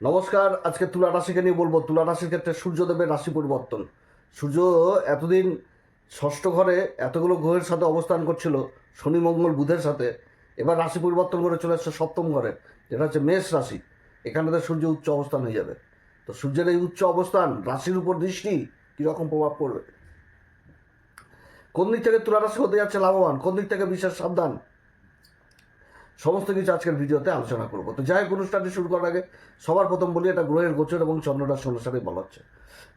নমস্কার। আজকে তুলা রাশিকে নিয়ে বলবো। তুলা রাশির ক্ষেত্রে সূর্যদেবের রাশি পরিবর্তন। সূর্য এতদিন ষষ্ঠ ঘরে এতগুলো গ্রহের সাথে অবস্থান করছিল, শনি মঙ্গল বুধের সাথে। এবার রাশি পরিবর্তন করে চলে আসছে সপ্তম ঘরে, যেটা হচ্ছে মেষ রাশি। এখানটাতে সূর্য উচ্চ অবস্থান হয়ে যাবে। তো সূর্যের এই উচ্চ অবস্থান রাশির উপর দৃষ্টি কীরকম প্রভাব পড়বে, কোন দিক থেকে তুলা রাশি হতে যাচ্ছে লাভবান, কোন দিক থেকে বিশেষ সাবধান, সমস্ত কিছু আজকের ভিডিওতে আলোচনা করবো। তো যাই হোক, অনুষ্ঠানটি শুরু করার আগে সবার প্রথম বলি, এটা গ্রহের গোচর এবং চন্দ্ররাশি অনুসারে বলা হচ্ছে।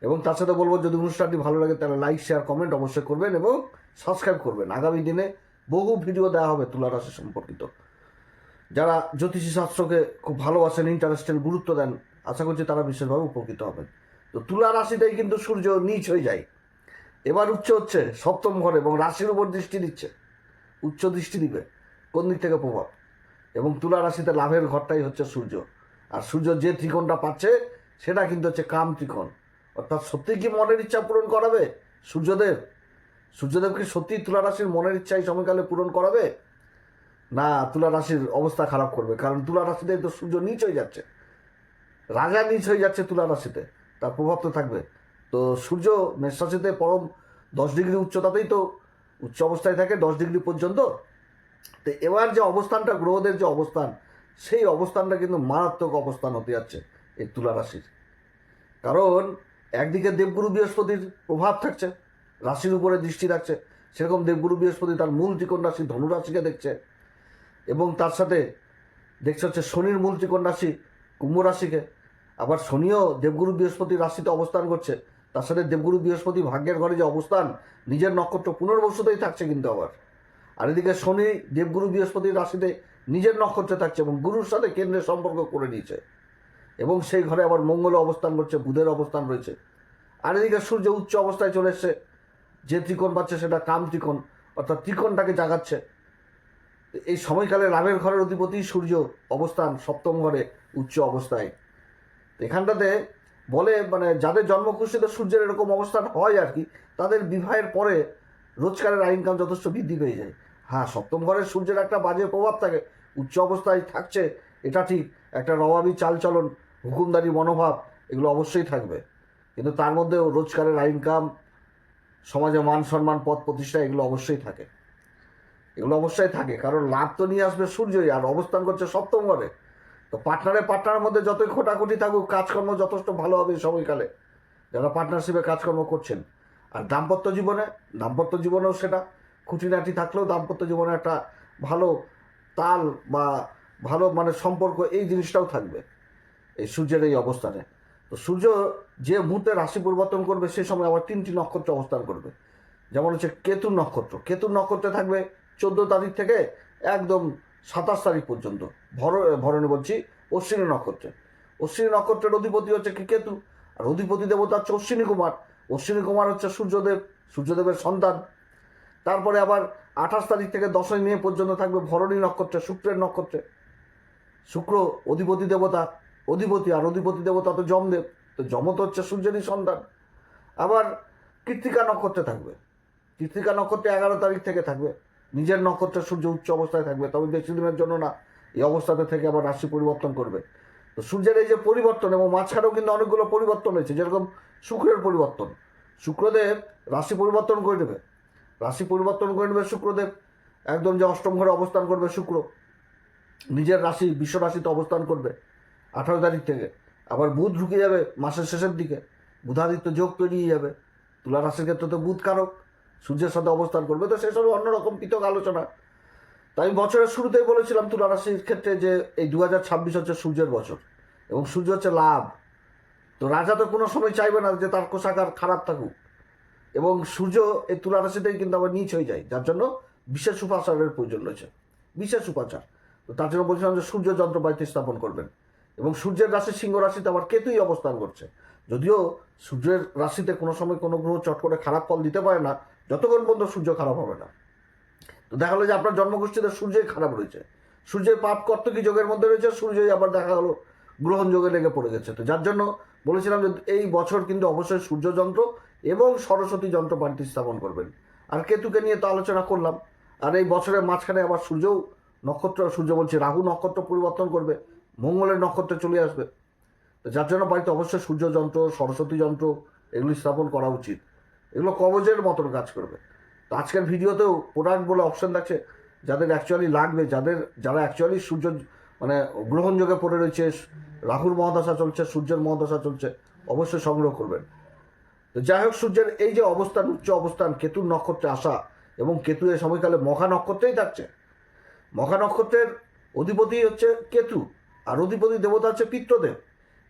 এবং তার সাথে বলবো, যদি অনুষ্ঠানটি ভালো লাগে তাহলে লাইক শেয়ার কমেন্ট অবশ্যই করবেন এবং সাবস্ক্রাইব করবেন। আগামী দিনে বহু ভিডিও দেওয়া হবে তুলা রাশি সম্পর্কিত। যারা জ্যোতিষী শাস্ত্রকে খুব ভালোবাসেন, ইন্টারেস্টেড, গুরুত্ব দেন, আশা করছি তারা বিশেষভাবে উপকৃত হবেন। তো তুলা রাশিতেই কিন্তু সূর্য নিচ হয়ে যায়, এবার উচ্চ হচ্ছে সপ্তম ঘরে এবং রাশির উপর দৃষ্টি দিচ্ছে, উচ্চ দৃষ্টি দিবে। কোন দিক থেকে প্রভাব? এবং তুলা রাশিতে লাভের ঘরটাই হচ্ছে সূর্য। আর সূর্য যে ত্রিকোণটা পাচ্ছে সেটা কিন্তু হচ্ছে কাম ত্রিকোণ। অর্থাৎ সত্যিই কি মনের ইচ্ছা পূরণ করাবে সূর্যদেব? সূর্যদেব কি সত্যিই তুলা রাশির মনের ইচ্ছা এই সময়কালে পূরণ করাবে, না তুলা রাশির অবস্থা খারাপ করবে? কারণ তুলা রাশিতে তো সূর্য নিচ হয়ে যাচ্ছে, রাজা নিচ হয়ে যাচ্ছে তুলা রাশিতে, তার প্রভাব তো থাকবে। তো সূর্য মেষ রাশিতে পরম 10 ডিগ্রি উচ্চতাতেই তো উচ্চ অবস্থায় থাকে, 10 ডিগ্রি পর্যন্ত। তো এবার যে অবস্থানটা, গ্রহদের যে অবস্থান, সেই অবস্থানটা কিন্তু মারাত্মক অবস্থান হতে যাচ্ছে এই তুলা রাশির। কারণ একদিকে দেবগুরু বৃহস্পতির প্রভাব থাকছে, রাশির উপরে দৃষ্টি রাখছে, সেরকম দেবগুরু বৃহস্পতি তার মূল ত্রিকোণ রাশি ধনু রাশিকে দেখছে। এবং তার সাথে দেখছে হচ্ছে শনির মূল ত্রিকোণ রাশি কুম্ভ রাশিকে। আবার শনিও দেবগুরু বৃহস্পতির রাশিতে অবস্থান করছে। তার সাথে দেবগুরু বৃহস্পতি ভাগ্যের ঘরে যে অবস্থান, নিজের নক্ষত্র পুনর্বসুতেই থাকছে কিন্তু আবার। আর এদিকে শনি দেবগুরু বৃহস্পতির রাশিতে নিজের নক্ষত্রে থাকছে এবং গুরুর সাথে কেন্দ্রের সম্পর্ক করে নিয়েছে। এবং সেই ঘরে আবার মঙ্গল অবস্থান করছে, বুধের অবস্থান রয়েছে। আর এদিকে সূর্য উচ্চ অবস্থায় চলে এসছে, যে ত্রিকোণ পাচ্ছে সেটা কাম ত্রিকোণ, অর্থাৎ ত্রিকোণটাকে জাগাচ্ছে। এই সময়কালে লাভের ঘরের অধিপতি সূর্য অবস্থান সপ্তম ঘরে উচ্চ অবস্থায়। এখানটাতে বলে, মানে যাদের জন্মকুষ্ঠিতে সূর্যের এরকম অবস্থান হয় আর কি, তাদের বিবাহের পরে রোজগারের ইনকাম যথেষ্ট বৃদ্ধি পেয়ে যায়। হ্যাঁ, সপ্তম ঘরের সূর্যের একটা বাজে প্রভাব থাকে, উচ্চ অবস্থায় থাকছে এটা ঠিক, একটা রবাবী চালচলন, হুকুমদারি মনোভাব, এগুলো অবশ্যই থাকবে। কিন্তু তার মধ্যেও রোজগারের ইনকাম, সমাজে মান সম্মান, পদ প্রতিষ্ঠা, এগুলো অবশ্যই থাকে, এগুলো অবশ্যই থাকে। কারণ লাভ তো নিয়ে আসবে সূর্যই, আর অবস্থান করছে সপ্তম ঘরে। তো পার্টনারের মধ্যে যতই খোটাখুটি থাকুক, কাজকর্ম যথেষ্ট ভালো হবে এই সময়কালে, যারা পার্টনারশিপে কাজকর্ম করছেন। আর দাম্পত্য জীবনেও সেটা খুঁটিনাটি থাকলেও দাম্পত্য জীবনে একটা ভালো তাল বা ভালো মানে সম্পর্ক, এই জিনিসটাও থাকবে এই সূর্যের এই অবস্থানে। তো সূর্য যে মুহূর্তে রাশি পরিবর্তন করবে সে সময় আবার 3টি নক্ষত্র অবস্থান করবে। যেমন হচ্ছে কেতুর নক্ষত্রে থাকবে 14 তারিখ থেকে একদম 27 তারিখ পর্যন্ত। ভরণী বলছি, অশ্বিনী নক্ষত্রে। অশ্বিনী নক্ষত্রের অধিপতি হচ্ছে কি কেতু, আর অধিপতি দেবতা হচ্ছে অশ্বিনী কুমার। অশ্বিনী কুমার হচ্ছে সূর্যদেবের সন্তান। তারপরে আবার 28 তারিখ থেকে 10ই মে পর্যন্ত থাকবে ভরণী নক্ষত্রে, শুক্রের নক্ষত্রে। শুক্র অধিপতি আর অধিপতি দেবতা তো যমদেব। তো যম তো হচ্ছে সূর্যেরই সন্তান। আবার কৃত্তিকা নক্ষত্রে থাকবে, কৃত্তিকা নক্ষত্রে 11 তারিখ থেকে থাকবে, নিজের নক্ষত্রে সূর্য উচ্চ অবস্থায় থাকবে, তবে বেশি দিনের জন্য না, এই অবস্থাতে থেকে আবার রাশি পরিবর্তন করবে। তো সূর্যের এই যে পরিবর্তন, এবং মাঝখানেও কিন্তু অনেকগুলো পরিবর্তন হয়েছে, যেরকম শুক্রের পরিবর্তন, শুক্রদেব রাশি পরিবর্তন করে নেবে, শুক্রদেব একদম যে অষ্টম ঘরে অবস্থান করবে শুক্র, নিজের রাশি বিশ্ব রাশিতে অবস্থান করবে 18 তারিখ থেকে। আবার বুধ ঢুকে যাবে মাসের শেষের দিকে, বুধাদিত্য যোগ পেরিয়ে যাবে। তুলা রাশির ক্ষেত্রে তো বুধ কারক, সূর্যের সাথে অবস্থান করবে। তো সেসব অন্যরকম পৃথক আলোচনা। তাই আমি বছরের শুরুতেই বলেছিলাম তুলা রাশির ক্ষেত্রে যে এই 2026 হচ্ছে সূর্যের বছর, এবং সূর্য হচ্ছে লাভ। তো রাজা তো কোনো সময় চাইবে না যে তার কোষাগার খারাপ থাকুক, এবং সূর্য এই তুলা রাশিতেই কিন্তু আবার নিচ হয়ে যায়, যার জন্য বিশেষ উপাচারের প্রয়োজন রয়েছে, বিশেষ উপাচার। তো তার জন্য বলছিলাম যে সূর্য যন্ত্রপাতি স্থাপন করবেন। এবং সূর্যের রাশি সিংহ রাশিতে আবার কেতুই অবস্থান করছে। যদিও সূর্যের রাশিতে কোনো সময় কোনো গ্রহ চট করে খারাপ ফল দিতে পারে না, যতক্ষণ পর্যন্ত সূর্য খারাপ হবে না। তো দেখা গেলো যে আপনার জন্মগোষ্ঠীতে সূর্যই খারাপ রয়েছে, সূর্যের পাপ কর্তকী যোগের মধ্যে রয়েছে, সূর্যই আবার দেখা গেলো গ্রহণ যোগে লেগে পড়ে গেছে। তো যার জন্য বলেছিলাম যে এই বছর কিন্তু অবশ্যই সূর্য যন্ত্র এবং সরস্বতী যন্ত্রপাতি স্থাপন করবেন। আর কেতুকে নিয়ে তো আলোচনা করলাম। আর এই বছরের মাঝখানে আবার সূর্য বলছি রাহু নক্ষত্র পরিবর্তন করবে, মঙ্গলের নক্ষত্রে চলে আসবে। তো যার জন্য বাড়িতে অবশ্যই সূর্য যন্ত্র, সরস্বতী যন্ত্র এগুলো স্থাপন করা উচিত। এগুলো কবজের মতন কাজ করবে। তো আজকের ভিডিওতেও প্রোডাক্ট বলে অপশন থাকছে, যাদের অ্যাকচুয়ালি লাগবে, যারা অ্যাকচুয়ালি সূর্য মানে গ্রহণযোগে পড়ে রয়েছে, রাহুর মহাদশা চলছে, সূর্যের মহাদশা চলছে, অবশ্যই সংগ্রহ করবেন। তো যাই হোক, সূর্যের এই যে অবস্থান, উচ্চ অবস্থান, কেতুর নক্ষত্রে আসা, এবং কেতু এই সময়কালে মখা নক্ষত্রেই থাকছে। মখা নক্ষত্রের অধিপতি হচ্ছে কেতু, আর অধিপতি দেবতা হচ্ছে পিতৃদেব,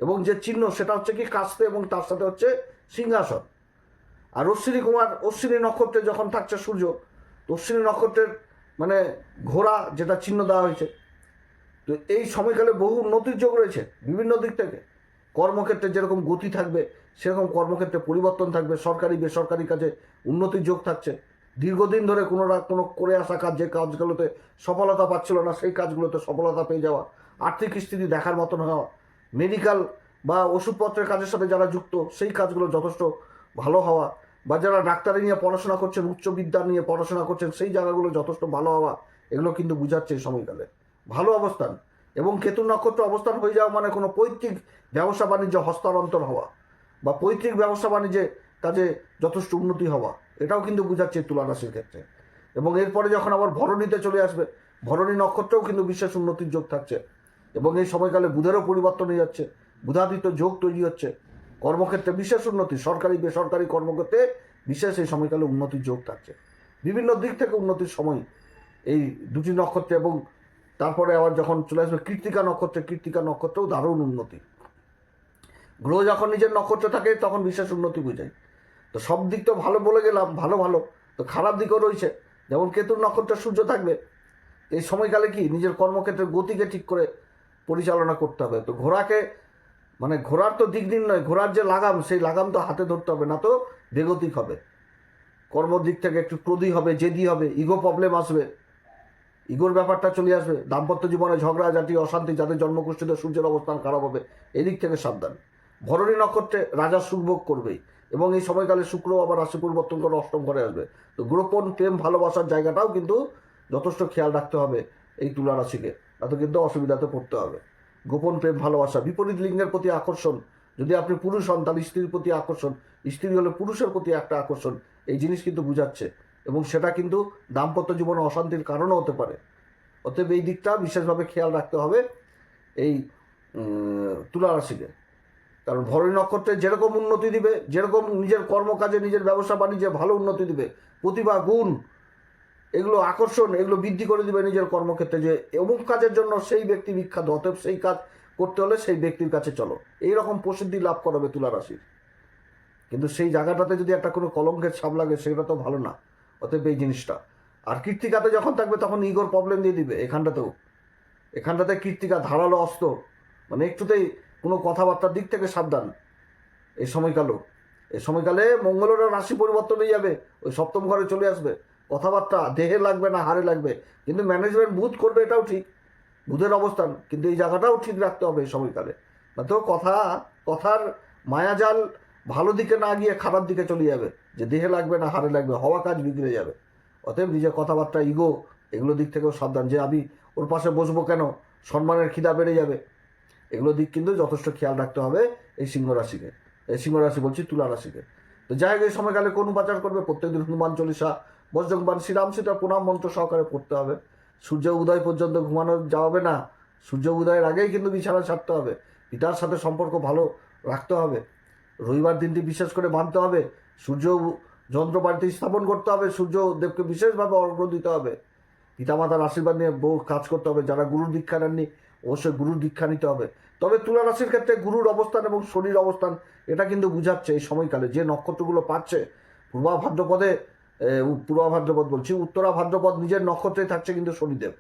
এবং যে চিহ্ন সেটা হচ্ছে কি কাস্তে, এবং তার সাথে হচ্ছে সিংহাসন। আর অশ্বিনী নক্ষত্রে যখন থাকছে সূর্য, তো অশ্বিনী নক্ষত্রের মানে ঘোড়া যেটা চিহ্ন দেওয়া হয়েছে। তো এই সময়কালে বহু উন্নতির যোগ রয়েছে বিভিন্ন দিক থেকে। কর্মক্ষেত্রে যেরকম গতি থাকবে, সেরকম কর্মক্ষেত্রে পরিবর্তন থাকবে। সরকারি বেসরকারি কাজে উন্নতির যোগ থাকছে। দীর্ঘদিন ধরে কোনো করে আসা কাজ, যে কাজগুলোতে সফলতা পাচ্ছিল না, সেই কাজগুলোতে সফলতা পেয়ে যাওয়া, আর্থিক স্থিতি দেখার মতন হওয়া, মেডিকেল বা ওষুধপত্রের কাজের সাথে যারা যুক্ত, সেই কাজগুলো যথেষ্ট ভালো হওয়া, বা যারা ডাক্তারি নিয়ে পড়াশোনা করছেন, উচ্চ বিদ্যা নিয়ে পড়াশোনা করছেন, সেই জায়গাগুলো যথেষ্ট ভালো হওয়া, এগুলো কিন্তু বুঝাচ্ছে এই সময়কালে ভালো অবস্থান। এবং কেতু নক্ষত্র অবস্থান হয়ে যাওয়া মানে কোনো পৈতৃক ব্যবসা বাণিজ্য হস্তান্তর হওয়া, বা পৈতৃক ব্যবসা বাণিজ্যে কাজে যথেষ্ট উন্নতি হওয়া, এটাও কিন্তু বুঝাচ্ছে তুলা রাশির ক্ষেত্রে। এবং এরপরে যখন আবার ভরণীতে চলে আসবে, ভরণী নক্ষত্রেও কিন্তু বিশেষ উন্নতির যোগ থাকছে। এবং এই সময়কালে বুধেরও পরিবর্তন হয়ে যাচ্ছে, বুধাদিত্য যোগ তৈরি হচ্ছে। কর্মক্ষেত্রে বিশেষ উন্নতি, সরকারি বেসরকারি কর্মক্ষেত্রে বিশেষ এই সময়কালে উন্নতির যোগ থাকছে। বিভিন্ন দিক থেকে উন্নতির সময় এই দুটি নক্ষত্রে। এবং তারপরে আবার যখন চলে আসবে কৃত্তিকা নক্ষত্রে, কৃত্তিকা নক্ষত্রেও দারুণ উন্নতি। গ্রহ যখন নিজের নক্ষত্রে থাকে তখন বিশেষ উন্নতি বোঝায়। তো সব দিক তো ভালো বলে গেলাম, ভালো ভালো, তো খারাপ দিকও রয়েছে। যেমন কেতুর নক্ষত্রে সূর্য থাকবে, এই সময়কালে কি নিজের কর্মক্ষেত্রের গতিকে ঠিক করে পরিচালনা করতে হবে। তো ঘোড়াকে মানে ঘোড়ার তো দিক নির্ণয়, ঘোড়ার যে লাগাম, সেই লাগাম তো হাতে ধরতে হবে, না তো বেগতিক হবে। কর্মর দিক থেকে একটু ক্রোধী হবে, জেদি হবে, ইগো প্রবলেম আসবে, ইগোর ব্যাপারটা চলে আসবে। দাম্পত্য জীবনে ঝগড়াঝাটি, অশান্তি, যাদের জন্মকুষ্ঠিতে সূর্যের অবস্থান খারাপ হবে, এদিক থেকে সাবধান। ভরণী নক্ষত্রে রাজা সুখভোগ করবেই, এবং এই সময়কালে শুক্র আবার রাশি পরিবর্তন করে অষ্টম ঘরে আসবে। তো গোপন প্রেম ভালোবাসার জায়গাটাও কিন্তু যথেষ্ট খেয়াল রাখতে হবে এই তুলা রাশিকে, তাতে কিন্তু অসুবিধাতে পড়তে হবে। গোপন প্রেম ভালোবাসা, বিপরীত লিঙ্গের প্রতি আকর্ষণ, যদি আপনি পুরুষ হন তাহলে স্ত্রীর প্রতি আকর্ষণ, স্ত্রী হলে পুরুষের প্রতি একটা আকর্ষণ, এই জিনিস কিন্তু বুঝাচ্ছে। এবং সেটা কিন্তু দাম্পত্য জীবনে অশান্তির কারণও হতে পারে। অতএব এই দিকটা বিশেষভাবে খেয়াল রাখতে হবে এই তুলা রাশিকে। কারণ ভরণী নক্ষত্রে যেরকম উন্নতি দিবে, যেরকম নিজের কর্মকাজে, নিজের ব্যবসা বাণিজ্যে ভালো উন্নতি দিবে, প্রতিভা, গুণ, এগুলো আকর্ষণ, এগুলো বৃদ্ধি করে দিবে নিজের কর্মক্ষেত্রে, যে অমুক কাজের জন্য সেই ব্যক্তি বিখ্যাত, অতএব সেই কাজ করতে হলে সেই ব্যক্তির কাছে চলো, এইরকম প্রসিদ্ধি লাভ করাবে তুলা রাশির। কিন্তু সেই জায়গাটাতে যদি একটা কোনো কলঙ্কের ছাপ লাগে, সেটা তো ভালো না। অতএব এই জিনিসটা। আর কৃত্তিকাতে যখন থাকবে তখন ইগোর প্রবলেম দিয়ে দিবে। এখানটাতে কৃত্তিকা ধারালো অস্ত্র, মানে একটুতেই কোনো কথাবার্তার দিক থেকে সাবধান এই সময়কালে মঙ্গলের রাশি পরিবর্তন হয়ে যাবে, ওই সপ্তম ঘরে চলে আসবে। কথাবার্তা দেহে লাগবে না, হারে লাগবে, কিন্তু ম্যানেজমেন্ট বুধ করবে, এটাও ঠিক, বুধের অবস্থান, কিন্তু এই জায়গাটাও ঠিক রাখতে হবে এই সময়কালে। না তো কথার মায়াজাল ভালো দিকে না গিয়ে খারাপ দিকে চলে যাবে, যে দেহে লাগবে না, হারে লাগবে, হওয়া কাজ বিগড়ে যাবে। অতএব নিজের কথাবার্তা, ইগো, এগুলো দিক থেকেও সাবধান, যে আমি ওর পাশে বসবো কেন, সম্মানের খিদা বেড়ে যাবে, এগুলো দিক কিন্তু যথেষ্ট খেয়াল রাখতে হবে এই সিংহ রাশি বলছি, তুলা রাশিকে। তো যাই হোক, এই সময়কালে কোন উপাচার করবে, প্রত্যেকদিন হনুমান চল্লিশা, বজ্রংবান, শ্রীরাম সীতা প্রণাম মন্ত্র সহকারে পড়তে হবে। সূর্য উদয় পর্যন্ত ঘুমানো যাবে না, সূর্য উদয়ের আগেই কিন্তু বিছানা ছাড়তে হবে। পিতার সাথে সম্পর্ক ভালো রাখতে হবে। রবিবার দিনটি বিশেষ করে মানতে হবে। সূর্য যন্ত্র বাড়িতে স্থাপন করতে হবে, সূর্যদেবকে বিশেষভাবে অর্ঘ্য দিতে হবে। পিতামাতার আশীর্বাদ নিয়ে বহু কাজ করতে হবে। যারা গুরুর দীক্ষা নেননি, অবশ্যই গুরুর দীক্ষা নিতে হবে। তবে তুলা রাশির ক্ষেত্রে গুরুর অবস্থান এবং শনির অবস্থান, এটা কিন্তু বুঝাচ্ছে এই সময়কালে যে নক্ষত্রগুলো পাচ্ছে, উত্তরা ভাদ্রপদ নিজের নক্ষত্রে থাকছে কিন্তু শনিদেব,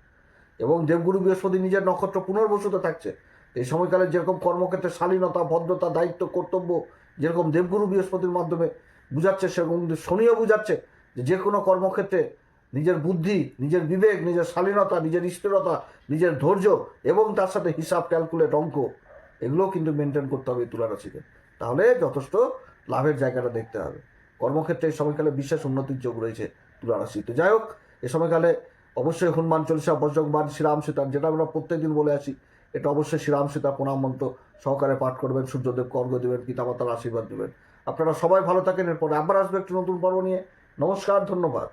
এবং দেবগুরু বৃহস্পতি নিজের নক্ষত্র পুনর্বসুতে থাকছে। এই সময়কালে যেরকম কর্মক্ষেত্রে শালীনতা, ভদ্রতা, দায়িত্ব, কর্তব্য যেরকম দেবগুরু বৃহস্পতির মাধ্যমে বুঝাচ্ছে, সেরকম কিন্তু শনিও বুঝাচ্ছে যে কোনো কর্মক্ষেত্রে নিজের বুদ্ধি, নিজের বিবেক, নিজের শালীনতা, নিজের স্থিরতা, নিজের ধৈর্য, এবং তার সাথে হিসাব, ক্যালকুলেট, অঙ্ক, এগুলোও কিন্তু মেনটেন করতে হবে তুলা রাশিকে। তাহলে যথেষ্ট লাভের জায়গাটা দেখতে হবে। কর্মক্ষেত্রে এই সময়কালে বিশেষ উন্নতির যোগ রয়েছে তুলা রাশি। তো যাই হোক, এ সময়কালে অবশ্যই হনুমান চল্লিশা, বজ্রংবান, শ্রীরাম সীতার, যেটা আমরা প্রত্যেকদিন বলে আসি, এটা অবশ্যই শ্রীরাম সীতা প্রণাম মন্ত্র সহকারে পাঠ করবেন, সূর্যদেবকে অর্ঘ্য দেবেন, পিতামাতার আশীর্বাদ দেবেন। আপনারা সবাই ভালো থাকেন। এরপরে আবার আসবে একটি নতুন পর্ব নিয়ে। নমস্কার, ধন্যবাদ।